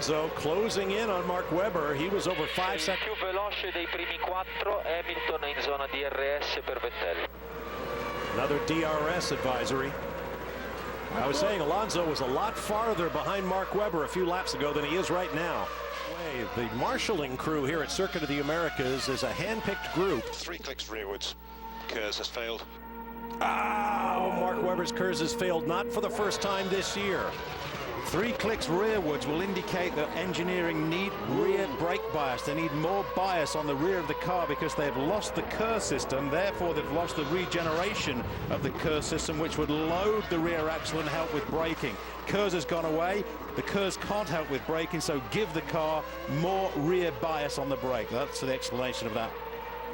Alonso closing in on Mark Webber. He was over 5 seconds. Più veloce dei primi 4, Hamilton in zona DRS per Vettel. Another DRS advisory. I was saying Alonso was a lot farther behind Mark Webber a few laps ago than he is right now. The marshalling crew here at Circuit of the Americas is a hand-picked group. 3 clicks rearwards. Kers has failed. Oh, Mark Webber's Kers has failed, not for the first time this year. 3 clicks rearwards will indicate that engineering need rear brake bias. They need more bias on the rear of the car because they've lost the Kers system. Therefore, they've lost the regeneration of the Kers system, which would load the rear axle and help with braking. Kers has gone away. The Kers can't help with braking, so give the car more rear bias on the brake. That's the explanation of that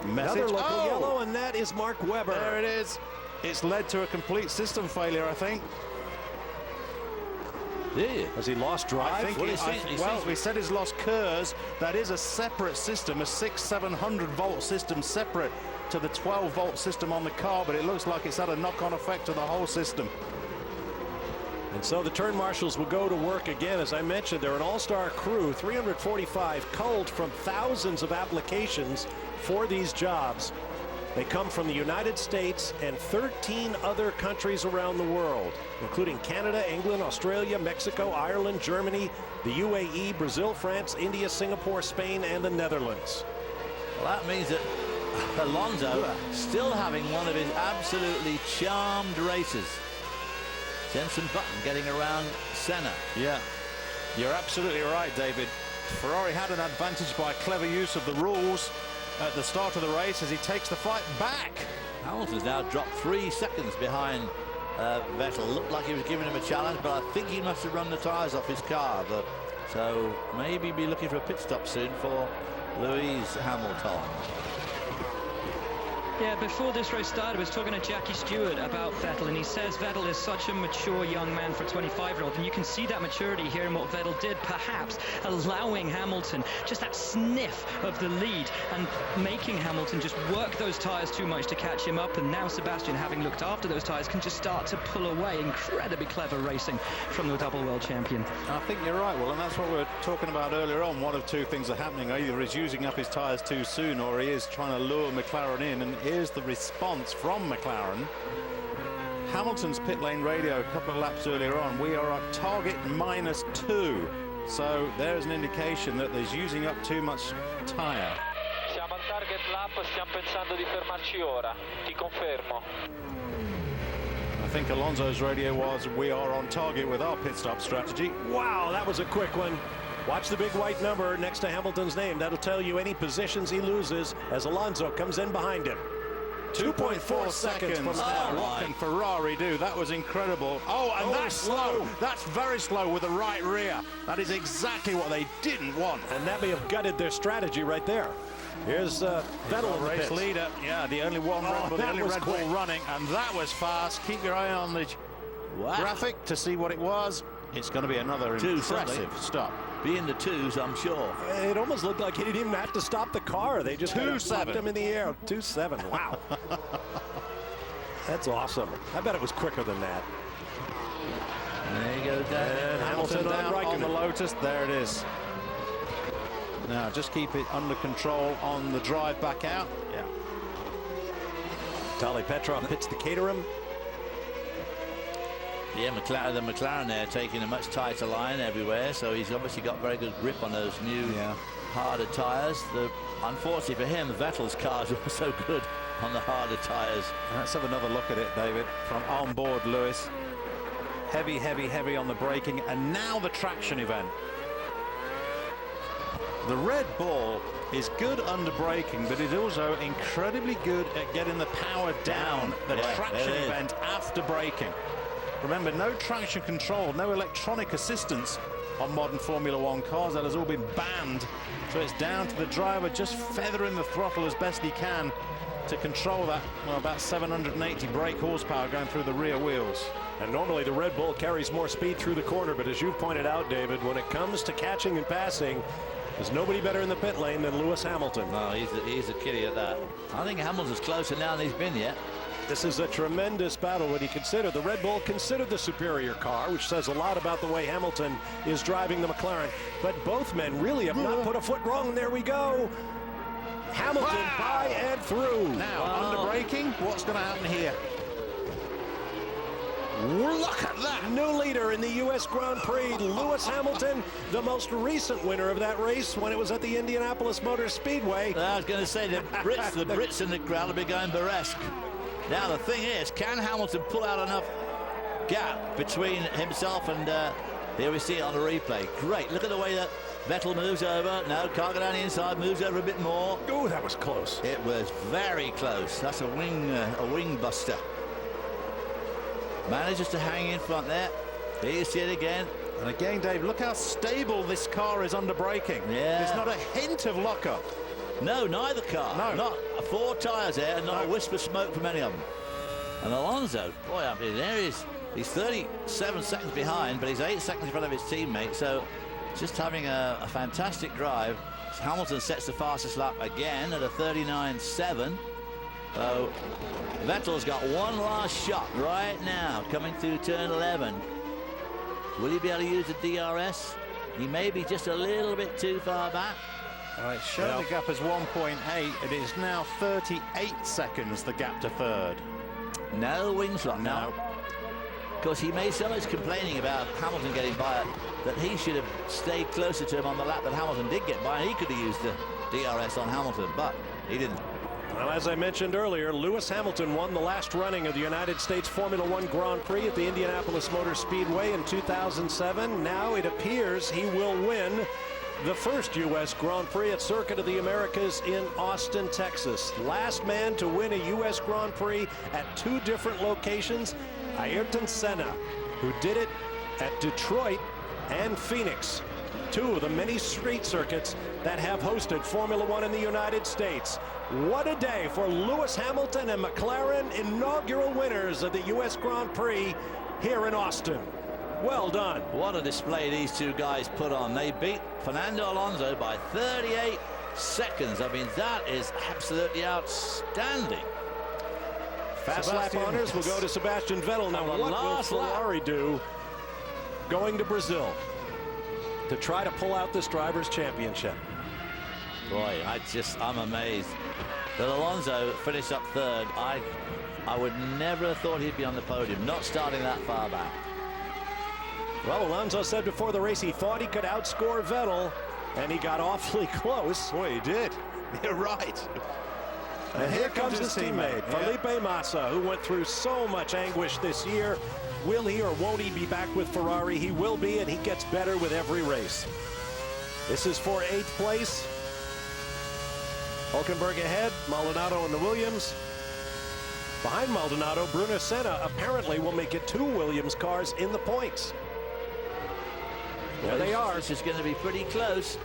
message. Another local yellow, and that is Mark Webber. There it is. It's led to a complete system failure, I think. Has he lost drive? I think we said he's lost Kers. That is a separate system, a 600-700 volt system separate to the 12 volt system on the car, but it looks like it's had a knock-on effect to the whole system. And so the turn marshals will go to work again. As I mentioned, they're an all-star crew, 345 culled from thousands of applications for these jobs. They come from the United States and 13 other countries around the world, including Canada, England, Australia, Mexico, Ireland, Germany, the UAE, Brazil, France, India, Singapore, Spain, and the Netherlands. Well, that means that Alonso still having one of his absolutely charmed races. Jenson Button getting around Senna. Yeah, you're absolutely right, David. Ferrari had an advantage by clever use of the rules at the start of the race as he takes the fight back. Hamilton's now dropped 3 seconds behind Vettel. Looked like he was giving him a challenge, but I think he must have run the tyres off his car. So maybe be looking for a pit stop soon for Lewis Hamilton. Yeah, before this race started, I was talking to Jackie Stewart about Vettel, and he says Vettel is such a mature young man for a 25-year-old, and you can see that maturity here in what Vettel did, perhaps allowing Hamilton just that sniff of the lead and making Hamilton just work those tyres too much to catch him up. And now Sebastian, having looked after those tyres, can just start to pull away. Incredibly clever racing from the double world champion. I think you're right, Will, and that's what we were talking about earlier on. One of 2 things are happening. Either he's using up his tyres too soon, or he is trying to lure McLaren in. And here's the response from McLaren. Hamilton's pit lane radio a couple of laps earlier on. We are at target -2. So there's an indication that there's using up too much tyre. Siamo al target lap, stiamo pensando di fermarci ora. Ti confermo. I think Alonso's radio was, we are on target with our pit stop strategy. Wow, that was a quick one. Watch the big white number next to Hamilton's name. That'll tell you any positions he loses as Alonso comes in behind him. 2.4 seconds from now. What can Ferrari do? That was incredible. Oh, and that's slow. That's very slow with the right rear. That is exactly what they didn't want. And that may have gutted their strategy right there. Here's Vettel in the race pits. leader. Yeah, the only one, the only Red Bull running, and that was fast. Keep your eye on the graphic to see what it was. It's going to be another impressive stop. Be in the 2s, I'm sure. It almost looked like he didn't even have to stop the car. They just 2.7 him in the air. 2.7. Wow. That's awesome. I bet it was quicker than that. There you go, Dan. And Hamilton down on the Raikkonen. Lotus. There it is. Now just keep it under control on the drive back out. Yeah. Tali Petrov hits the Caterham. Yeah, the McLaren there taking a much tighter line everywhere, so he's obviously got very good grip on those new harder tyres. Unfortunately for him, Vettel's cars were so good on the harder tyres. Let's have another look at it, David, from on board Lewis. Heavy, heavy, heavy on the braking, and now the traction event. The Red Bull is good under braking, but is also incredibly good at getting the power down, the traction event after braking. Remember, no traction control, no electronic assistance on modern Formula One cars. That has all been banned. So it's down to the driver just feathering the throttle as best he can to control that, well, about 780 brake horsepower going through the rear wheels. And normally the Red Bull carries more speed through the corner, but as you've pointed out, David, when it comes to catching and passing, there's nobody better in the pit lane than Lewis Hamilton. No, he's a kitty at that. I think Hamilton's closer now than he's been yet. This is a tremendous battle when you consider the Red Bull considered the superior car, which says a lot about the way Hamilton is driving the McLaren. But both men really have not put a foot wrong. There we go. Hamilton by and through. Now, under braking, what's going to happen here? Look at that. New leader in the U.S. Grand Prix, Lewis Hamilton, the most recent winner of that race when it was at the Indianapolis Motor Speedway. I was going to say, the Brits in the crowd will be going burlesque. Now, the thing is, can Hamilton pull out enough gap between himself and, here we see it on the replay. Great, look at the way that Vettel moves over. No, can't go down the inside, moves over a bit more. Oh, that was close. It was very close. That's a wing buster. Manages to hang in front there. Here you see it again. And again, Dave, look how stable this car is under braking. Yeah. There's not a hint of lockup. No, neither car. No. Not 4 tyres there, and not a wisp of smoke from any of them. And Alonso, boy, I mean, there he is. He's 37 seconds behind, but he's 8 seconds in front of his teammate. So just having a fantastic drive. Hamilton sets the fastest lap again at a 39.7. So Vettel's got one last shot right now coming through turn 11. Will he be able to use the DRS? He may be just a little bit too far back. All right, showing the gap as 1.8. It is now 38 seconds, the gap to third. No wing slot, no. Because he made so much complaining about Hamilton getting by it that he should have stayed closer to him on the lap that Hamilton did get by, and he could have used the DRS on Hamilton, but he didn't. Well, as I mentioned earlier, Lewis Hamilton won the last running of the United States Formula One Grand Prix at the Indianapolis Motor Speedway in 2007. Now it appears he will win the first U.S. Grand Prix at Circuit of the Americas in Austin, Texas. Last man to win a U.S. Grand Prix at 2 different locations, Ayrton Senna, who did it at Detroit and Phoenix, 2 of the many street circuits that have hosted Formula One in the United States. What a day for Lewis Hamilton and McLaren, inaugural winners of the U.S. Grand Prix here in Austin. Well done. What a display these 2 guys put on. They beat Fernando Alonso by 38 seconds. I mean, that is absolutely outstanding. Fast lap honors will go to Sebastian Vettel. Now, what will Ferrari do going to Brazil to try to pull out this Drivers' Championship? Boy, I'm amazed that Alonso finished up third. I would never have thought he'd be on the podium, not starting that far back. Well, Alonso said before the race he thought he could outscore Vettel, and he got awfully close. Boy, he did. You're right. And here comes his teammate, Felipe Massa, who went through so much anguish this year. Will he or won't he be back with Ferrari? He will be, and he gets better with every race. This is for 8th place. Hülkenberg ahead, Maldonado in the Williams. Behind Maldonado, Bruno Senna apparently will make it 2 Williams cars in the points. There they are. This is going to be pretty close.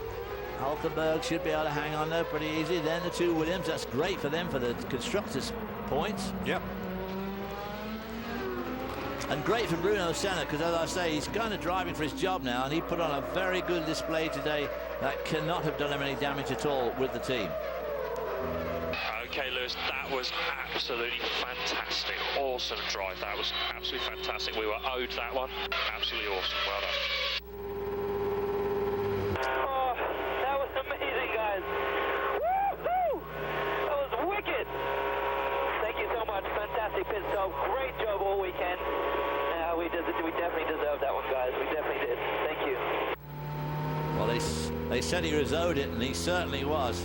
Hülkenberg should be able to hang on there pretty easy. Then the 2 Williams, that's great for them for the constructors' points. Yep. And great for Bruno Senna, because as I say, he's kind of driving for his job now, and he put on a very good display today that cannot have done him any damage at all with the team. Okay, Lewis, that was absolutely fantastic. Awesome drive. That was absolutely fantastic. We were owed that one. Absolutely awesome. Well done. Oh, that was amazing, guys. Woo-hoo! That was wicked. Thank you so much. Fantastic pit stop. Great job all weekend. We definitely deserved that one, guys. We definitely did. Thank you. Well, they said he was owed it, and he certainly was.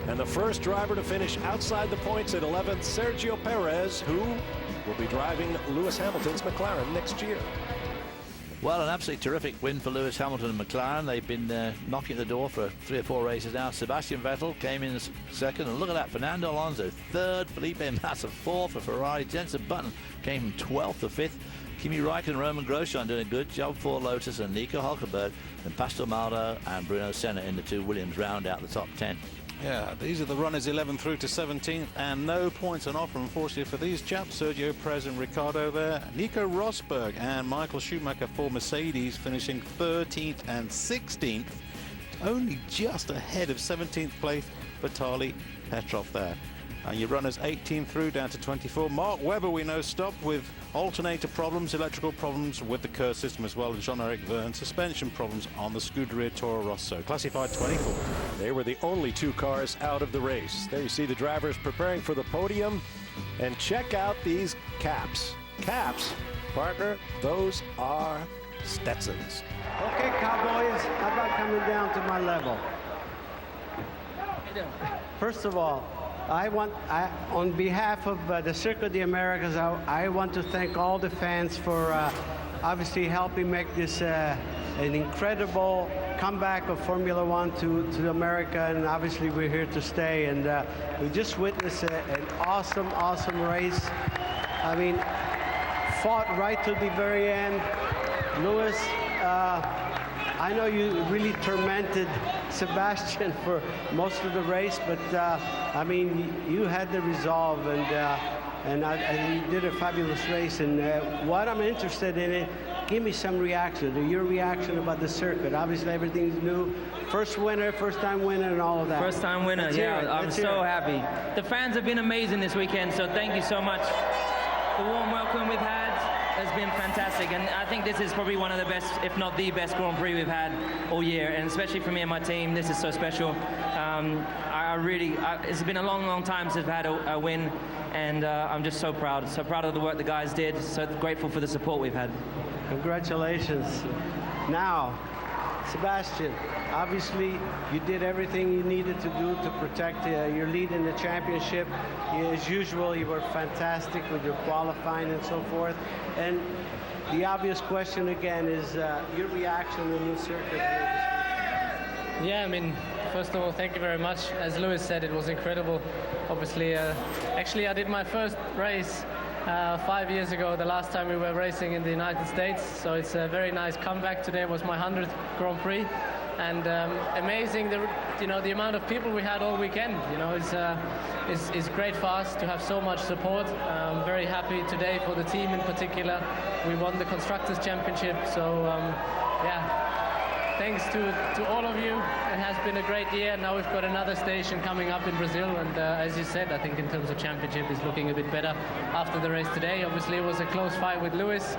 And the first driver to finish outside the points at 11th, Sergio Perez, who will be driving Lewis Hamilton's McLaren next year. Well, an absolutely terrific win for Lewis Hamilton and McLaren. They've been knocking at the door for 3 or 4 races now. Sebastian Vettel came in second, and look at that, Fernando Alonso third, Felipe Massa fourth for Ferrari. Jenson Button came from 12th to 5th. Kimi Räikkönen and Roman Grosjean doing a good job for Lotus, and Nico Hülkenberg and Pastor Maldonado and Bruno Senna in the 2 Williams round out the top 10. Yeah, these are the runners 11 through to 17th, and no points on offer, unfortunately, for these chaps. Sergio Perez and Ricciardo there. Nico Rosberg and Michael Schumacher for Mercedes finishing 13th and 16th. Only just ahead of 17th place Vitaly Petrov there. And your runners 18 through down to 24. Mark Webber, we know, stopped with alternator problems, electrical problems with the Kerr system as well as Jean-Eric Verne, suspension problems on the Scuderia Toro Rosso, classified 24. They were the only 2 cars out of the race. There you see the drivers preparing for the podium. And check out these caps. Caps, partner, those are Stetsons. Okay, cowboys, how about coming down to my level? First of all, on behalf of the Circuit de Americas, I want to thank all the fans for obviously helping make this an incredible comeback of Formula One to America, and obviously we're here to stay. And we just witnessed an awesome race. I mean, fought right to the very end. Lewis, I know you really tormented Sebastian for most of the race, but I mean, you had the resolve, and you did a fabulous race. And what I'm interested in it, give me some reaction, your reaction about the circuit. Obviously, everything's new. First time winner, and all of that. First time winner, yeah. I'm so happy. The fans have been amazing this weekend, so thank you so much. The warm welcome we've had has been fantastic, and I think this is probably one of the best, if not the best Grand Prix we've had all year, and especially for me and my team, this is so special. It's been a long time since I've had a win, and I'm just so proud of the work the guys did, so grateful for the support we've had. Congratulations. Now, Sebastian, obviously you did everything you needed to do to protect your lead in the championship. As usual, you were fantastic with your qualifying and so forth. And the obvious question again is your reaction to the new circuit here. Yeah, I mean, first of all, thank you very much. As Lewis said, it was incredible. Obviously, actually, I did my first race 5 years ago, the last time we were racing in the United States. So it's a very nice comeback. Today was my 100th Grand Prix, and amazing the amount of people we had all weekend. You know, it's great for us to have so much support. I'm very happy today for the team in particular. We won the Constructors' Championship, so yeah. Thanks to all of you. It has been a great year. Now we've got another station coming up in Brazil, and as you said, I think in terms of championship, it's looking a bit better after the race today. Obviously, it was a close fight with Lewis.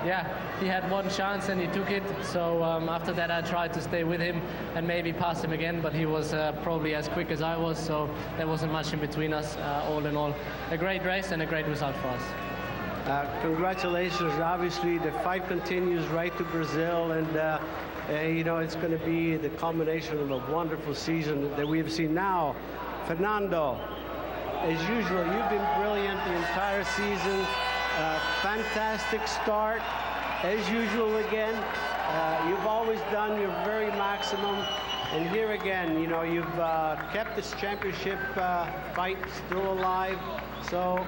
Yeah, he had one chance and he took it. So after that, I tried to stay with him and maybe pass him again, but he was probably as quick as I was, so there wasn't much in between us. All in all, a great race and a great result for us. Congratulations. Obviously, the fight continues right to Brazil, and you know, it's going to be the culmination of a wonderful season that we have seen. Now, Fernando, as usual, you've been brilliant the entire season. Fantastic start, as usual again. You've always done your very maximum, and here again, you know, you've kept this championship fight still alive. So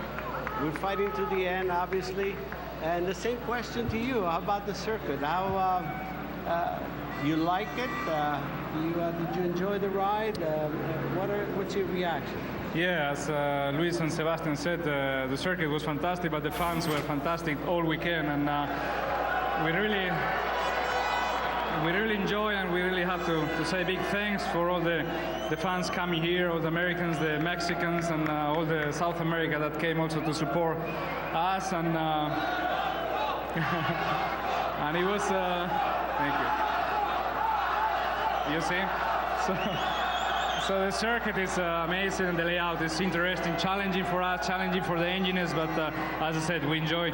we're fighting to the end, obviously. And the same question to you. How about the circuit? How you like it? Did you enjoy the ride? What's your reaction? Yeah, as Luis and Sebastian said, the circuit was fantastic, but the fans were fantastic all weekend, and we really enjoy, and we really have to say big thanks for all the fans coming here, all the Americans, the Mexicans, and all the South America that came also to support us, and and it was thank you. You see, so the circuit is amazing, and the layout is interesting, challenging for us, challenging for the engineers. But as I said, we enjoy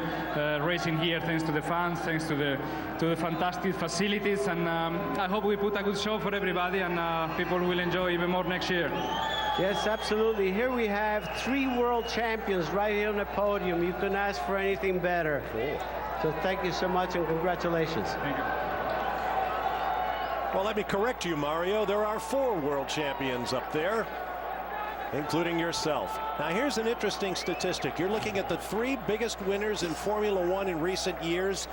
racing here thanks to the fans, thanks to the fantastic facilities, and I hope we put a good show for everybody, and people will enjoy even more next year. Yes, absolutely. Here we have 3 world champions right here on the podium. You couldn't ask for anything better. Cool. So thank you so much, and congratulations. Thank you. Well, let me correct you, Mario. There are 4 world champions up there, including yourself. Now, here's an interesting statistic. You're looking at the 3 biggest winners in Formula One in recent years.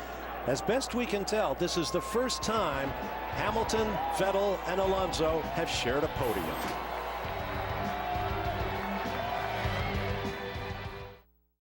As best we can tell, this is the first time Hamilton, Vettel, and Alonso have shared a podium.